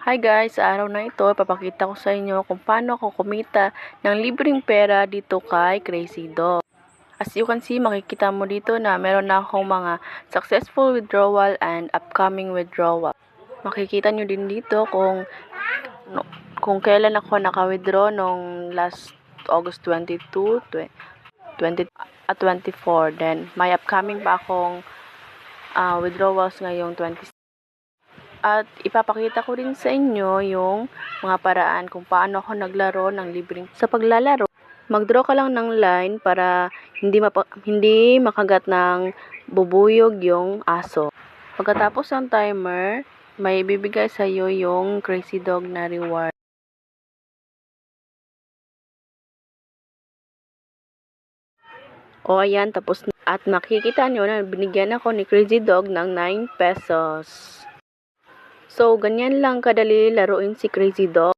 Hi guys, sa araw na ito, papakita ko sa inyo kung paano ako kumita ng libreng pera dito kay Crazy Dog. As you can see, makikita mo dito na meron na akong mga successful withdrawal and upcoming withdrawal. Makikita nyo din dito kung kailan ako naka-withdraw nung last August 22, 20 at 24. Then, may upcoming pa akong withdrawals ngayong 26. At ipapakita ko rin sa inyo yung mga paraan kung paano ako naglaro ng libreng. Sa paglalaro, mag-draw ka lang ng line para hindi makagat ng bubuyog yung aso. Pagkatapos ng timer, may bibigay sa iyo yung Crazy Dog na reward. O ayan, tapos na. At makikita nyo na binigyan ako ni Crazy Dog ng 9 pesos. So, ganyan lang kadali laruin si Crazy Dog.